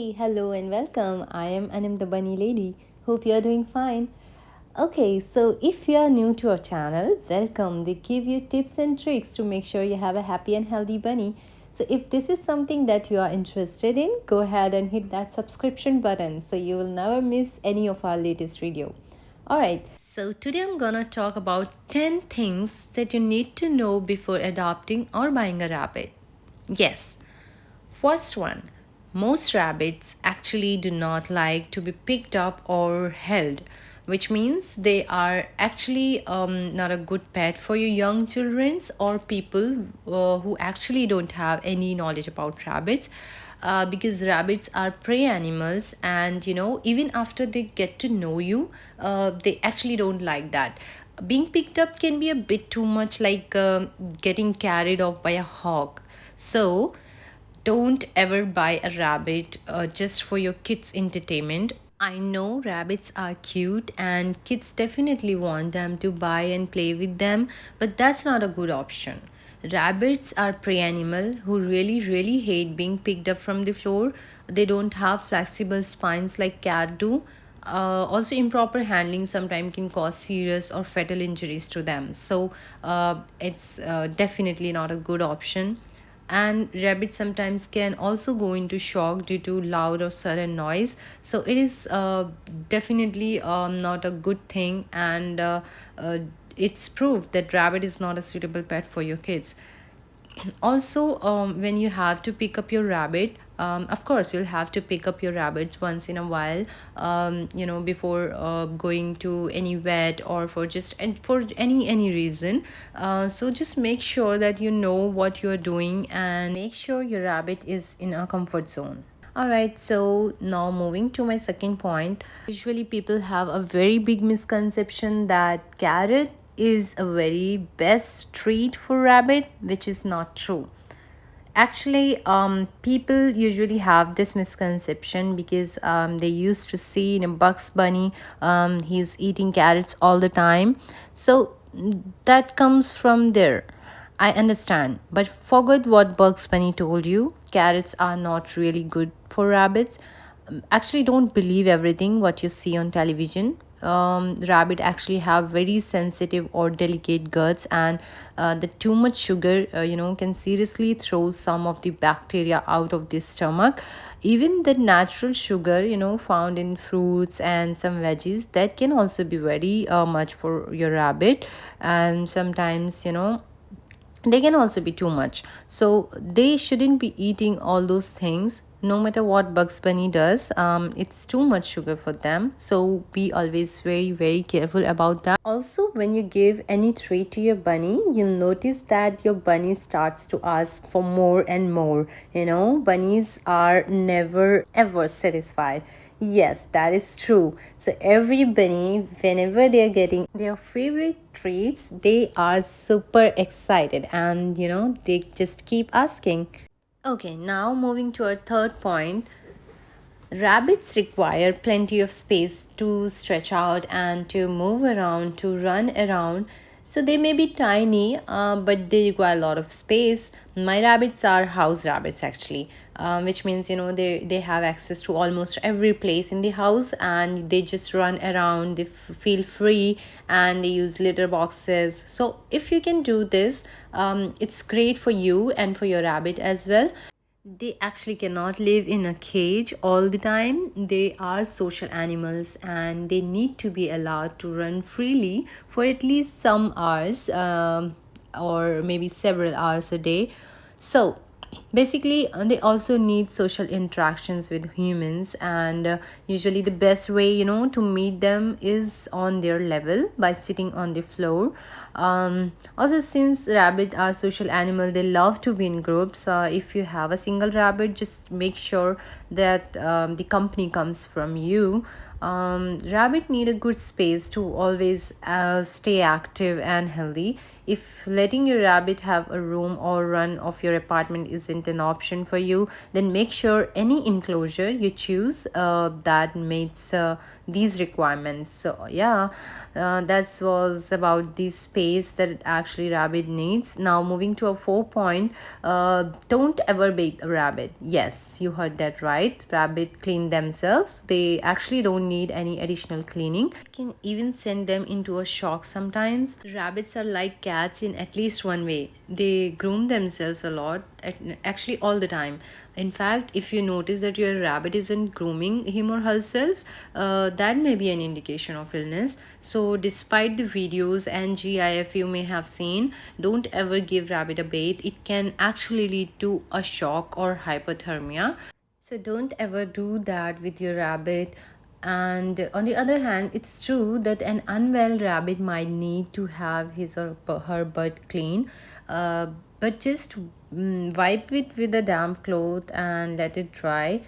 Hey, hello and welcome. I am Anim the Bunny Lady. Hope you're doing fine. Okay, so if you're new to our channel, welcome. We give you tips and tricks to make sure you have a happy and healthy bunny. So if this is something that you are interested in, go ahead and hit that subscription button so you will never miss any of our latest video. Alright, so today I'm gonna talk about 10 things that you need to know before adopting or buying a rabbit. Yes, first one, most rabbits actually do not like to be picked up or held, which means they are actually not a good pet for your young children or people who actually don't have any knowledge about rabbits. Because rabbits are prey animals, and even after they get to know you, they actually don't like that. Being picked up can be a bit too much, like getting carried off by a hawk. So don't ever buy a rabbit just for your kids' entertainment. I know rabbits are cute and kids definitely want them to buy and play with them, but that's not a good option. Rabbits are prey animal who really hate being picked up from the floor. They don't have flexible spines like cat do. Also, improper handling sometimes can cause serious or fatal injuries to them. So it's definitely not a good option. And rabbits sometimes can also go into shock due to loud or sudden noise, so it is definitely not a good thing. And it's proof that rabbit is not a suitable pet for your kids. Also, when you have to pick up your rabbit, of course you'll have to pick up your rabbits once in a while, before going to any vet or for just and for any reason. So just make sure that you know what you're doing and make sure your rabbit is in a comfort zone. Alright, so now moving to my second point. Usually, people have a very big misconception that carrot is a very best treat for rabbit, which is not true. Actually, people usually have this misconception because they used to see in a Bugs Bunny, he's eating carrots all the time. So that comes from there. I understand, but forget what Bugs Bunny told you. Carrots are not really good for rabbits. Actually, don't believe everything what you see on television. Rabbit actually have very sensitive or delicate guts, and the too much sugar can seriously throw some of the bacteria out of the stomach. Even the natural sugar found in fruits and some veggies, that can also be very much for your rabbit. And sometimes they can also be too much, so they shouldn't be eating all those things. No matter what Bugs Bunny does, it's too much sugar for them, so be always very careful about that. Also, when you give any treat to your bunny, you'll notice that your bunny starts to ask for more and more. Bunnies are never ever satisfied. Yes, that is true. So every bunny, whenever they are getting their favorite treats, they are super excited, and they just keep asking. Okay, now moving to our third point. Rabbits require plenty of space to stretch out and to move around, to run around. So they may be tiny, but they require a lot of space. My rabbits are house rabbits actually, which means they have access to almost every place in the house, and they just run around. They feel free, and they use litter boxes. So if you can do this, it's great for you and for your rabbit as well. They actually cannot live in a cage all the time. They are social animals, and they need to be allowed to run freely for at least some hours, or maybe several hours a day. So basically, they also need social interactions with humans, and usually the best way to meet them is on their level by sitting on the floor. Also, since rabbit are social animal, they love to be in groups. If you have a single rabbit, just make sure that the company comes from you. Rabbit need a good space to always stay active and healthy. If letting your rabbit have a room or run of your apartment isn't an option for you, then make sure any enclosure you choose that meets these requirements. So yeah, that was about the space that actually rabbit needs. Now moving to a 4 point. Don't ever bait a rabbit. Yes, you heard that right. diet, rabbit clean themselves. They actually don't need any additional cleaning. It can even send them into a shock sometimes. Rabbits are like cats in at least one way. They groom themselves a lot, actually all the time. In fact, if you notice that your rabbit isn't grooming him or herself, that may be an indication of illness. So despite the videos and GIF you may have seen, don't ever give rabbit a bathe. It can actually lead to a shock or hypothermia. So don't ever do that with your rabbit. And on the other hand, it's true that an unwell rabbit might need to have his or her butt clean, uh, but just wipe it with a damp cloth and let it dry.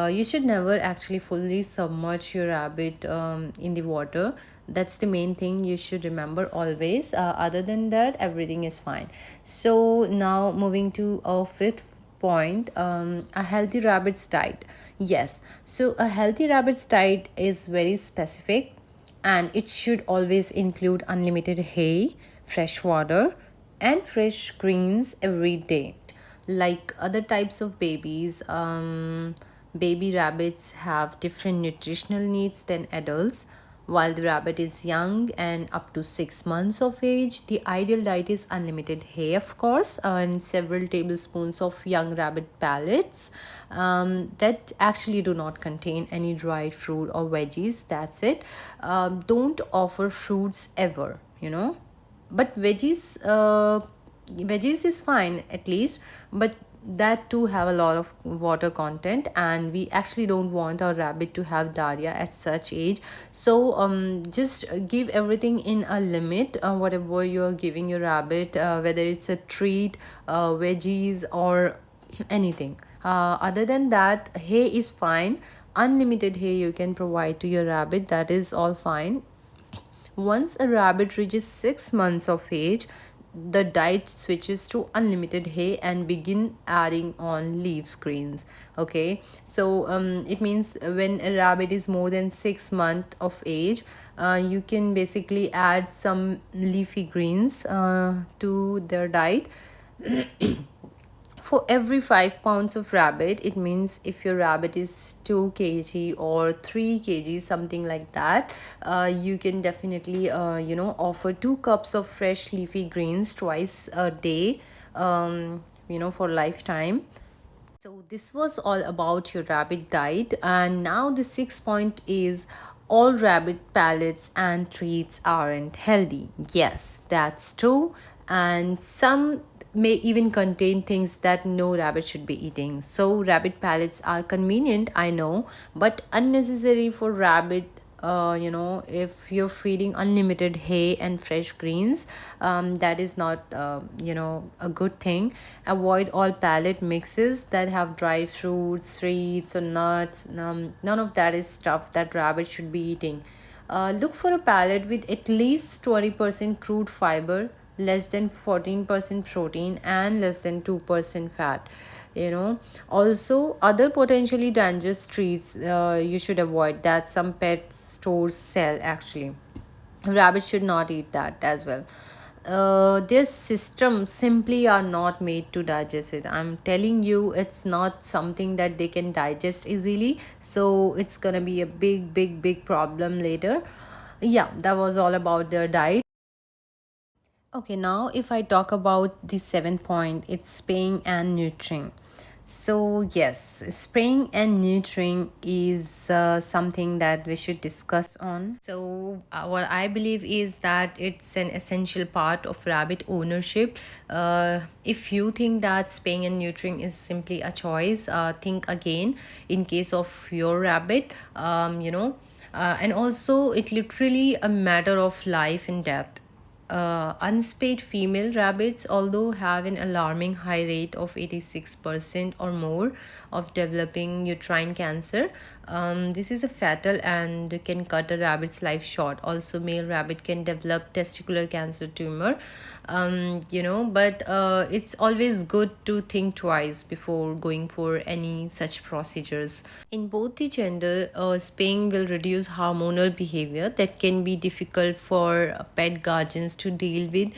You should never actually fully submerge your rabbit in the water. That's the main thing you should remember always. Other than that, everything is fine. So now moving to our fifth point, a healthy rabbit's diet. Yes, so a healthy rabbit's diet is very specific, and it should always include unlimited hay, fresh water, and fresh greens every day. Like other types of babies, baby rabbits have different nutritional needs than adults. While the rabbit is young and up to 6 months of age, the ideal diet is unlimited hay, of course, and several tablespoons of young rabbit pellets that actually do not contain any dried fruit or veggies. That's it. Don't offer fruits ever, but veggies is fine at least, but that too have a lot of water content, and we actually don't want our rabbit to have diarrhea at such age. So just give everything in a limit, whatever you're giving your rabbit, whether it's a treat, veggies, or anything. Other than that, hay is fine. Unlimited hay you can provide to your rabbit, that is all fine. Once a rabbit reaches 6 months of age, the diet switches to unlimited hay and begin adding on leaf greens. Okay, so it means when a rabbit is more than 6 months of age, you can basically add some leafy greens to their diet. For every 5 pounds of rabbit, it means if your rabbit is 2 kg or 3 kg, something like that, you can definitely offer 2 cups of fresh leafy greens twice a day, for lifetime. So this was all about your rabbit diet, and now the sixth point is all rabbit pellets and treats aren't healthy. Yes, that's true, and some may even contain things that no rabbit should be eating. So rabbit pellets are convenient, I know, but unnecessary for rabbit. If you're feeding unlimited hay and fresh greens, that is not a good thing. Avoid all pellet mixes that have dry fruits, seeds, or nuts. None of that is stuff that rabbits should be eating. Look for a pellet with at least 20% crude fiber, less than 14% protein, and less than 2% fat. Also other potentially dangerous treats you should avoid that some pet stores sell actually. Rabbits should not eat that as well. Their systems simply are not made to digest it. I'm telling you, it's not something that they can digest easily, so it's gonna be a big big big problem later. Yeah, that was all about their diet. Okay, now if I talk about the seventh point, it's spraying and neutering. So, yes, spraying and neutering is something that we should discuss on. So, what I believe is that it's an essential part of rabbit ownership. If you think that spraying and neutering is simply a choice, think again in case of your rabbit, and also it literally a matter of life and death. Unspayed female rabbits, although have an alarming high rate of 86% or more of developing uterine cancer, this is a fatal and can cut a rabbit's life short. Also, male rabbit can develop testicular cancer tumor. But it's always good to think twice before going for any such procedures. In both the gender, spaying will reduce hormonal behavior that can be difficult for pet guardians to deal with,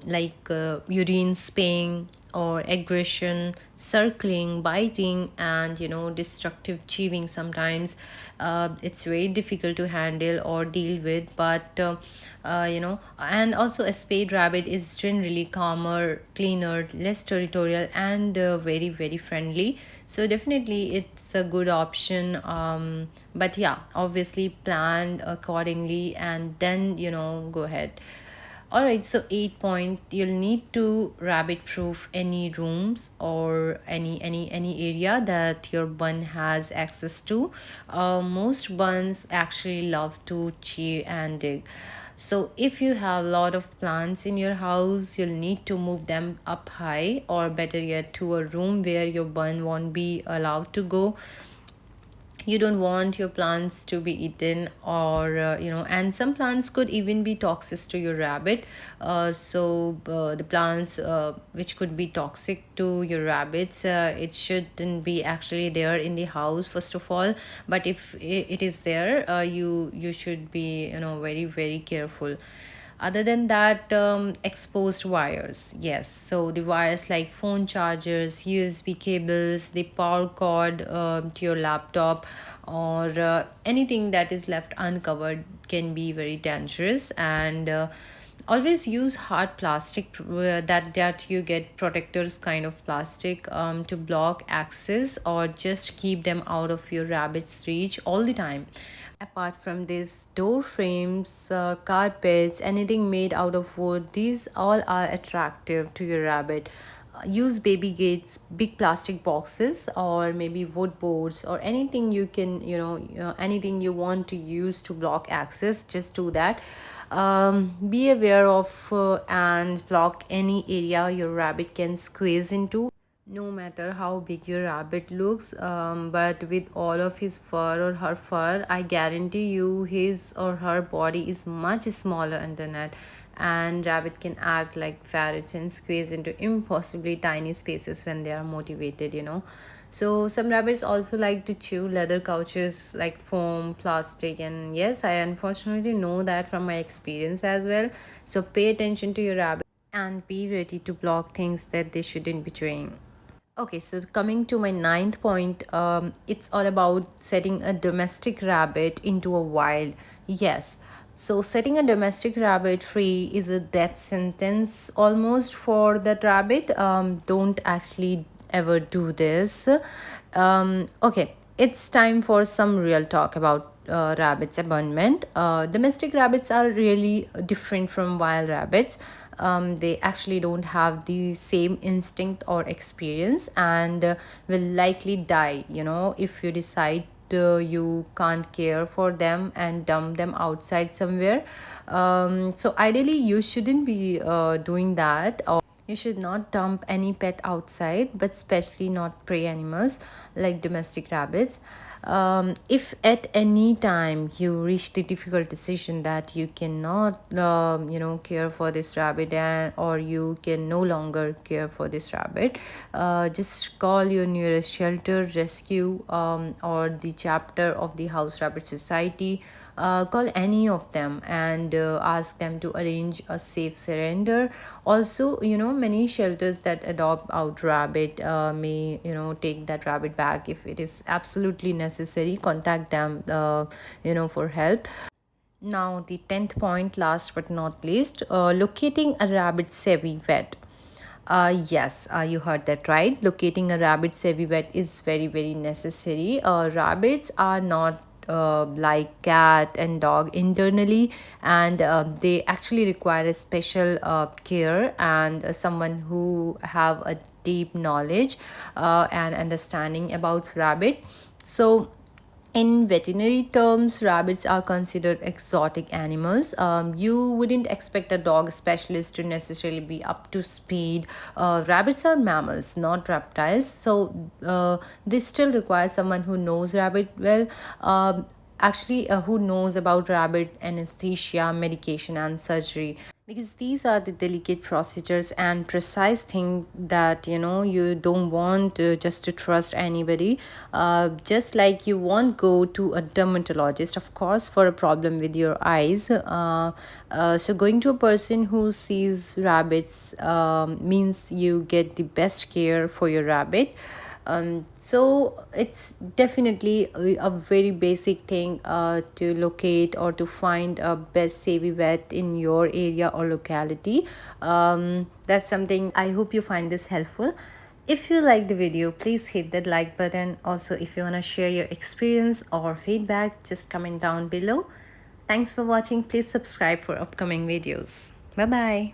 like urine spaying, or aggression, circling, biting, and destructive chewing. Sometimes it's very difficult to handle or deal with, but and also a spayed rabbit is generally calmer, cleaner, less territorial, and very very friendly. So definitely it's a good option. But yeah, obviously plan accordingly and then go ahead. All right, so 8 point, you'll need to rabbit proof any rooms or any area that your bun has access to. Most buns actually love to chew and dig. So if you have a lot of plants in your house, you'll need to move them up high, or better yet, to a room where your bun won't be allowed to go. You don't want your plants to be eaten, or and some plants could even be toxic to your rabbit. The plants which could be toxic to your rabbits, it shouldn't be actually there in the house first of all. But if it is there, you should be very very careful. Other than that, exposed wires, yes, so the wires like phone chargers, USB cables, the power cord to your laptop, or anything that is left uncovered can be very dangerous. And always use hard plastic, that you get protectors kind of plastic, to block access, or just keep them out of your rabbit's reach all the time. Apart from this, door frames, carpets, anything made out of wood, these all are attractive to your rabbit. Use baby gates, big plastic boxes, or maybe wood boards, or anything you can, anything you want to use to block access, just do that. Be aware of and block any area your rabbit can squeeze into, no matter how big your rabbit looks. But with all of his fur or her fur, I guarantee you his or her body is much smaller than that. And rabbit can act like ferrets and squeeze into impossibly tiny spaces when they are motivated. So some rabbits also like to chew leather couches like foam, plastic, and yes, I unfortunately know that from my experience as well. So pay attention to your rabbit and be ready to block things that they shouldn't be doing. Okay, so coming to my ninth point, it's all about setting a domestic rabbit into a wild. Yes, so setting a domestic rabbit free is a death sentence almost for that rabbit. Don't actually ever do this. Okay, it's time for some real talk about rabbits abandonment. Domestic rabbits are really different from wild rabbits. They actually don't have the same instinct or experience, and will likely die if you decide you can't care for them and dump them outside somewhere. So ideally you shouldn't be doing that, or you should not dump any pet outside, but especially not prey animals like domestic rabbits. If at any time you reach the difficult decision that you cannot, care for this rabbit, or you can no longer care for this rabbit, just call your nearest shelter, rescue, or the chapter of the House Rabbit Society. Call any of them and ask them to arrange a safe surrender. Also, many shelters that adopt out rabbit may take that rabbit back if it is absolutely necessary. Contact them for help. Now the 10th point, last but not least, locating a rabbit savvy vet. Yes, you heard that right. Locating a rabbit savvy vet is very, very necessary. Rabbits are not like cat and dog internally, and they actually require a special care, and someone who have a deep knowledge and understanding about rabbit. So in veterinary terms, rabbits are considered exotic animals. You wouldn't expect a dog specialist to necessarily be up to speed. Rabbits are mammals, not reptiles, so they still require someone who knows rabbit well. Who knows about rabbit anesthesia, medication, and surgery. because these are the delicate procedures and precise thing that you don't want just to trust anybody. Just like you won't go to a dermatologist, of course, for a problem with your eyes. So going to a person who sees rabbits means you get the best care for your rabbit. So it's definitely a very basic thing to locate or to find a best savvy vet in your area or locality. That's something I hope you find this helpful. If you like the video, please hit that like button. Also, if you want to share your experience or feedback, just comment down below. Thanks for watching. Please subscribe for upcoming videos. Bye bye.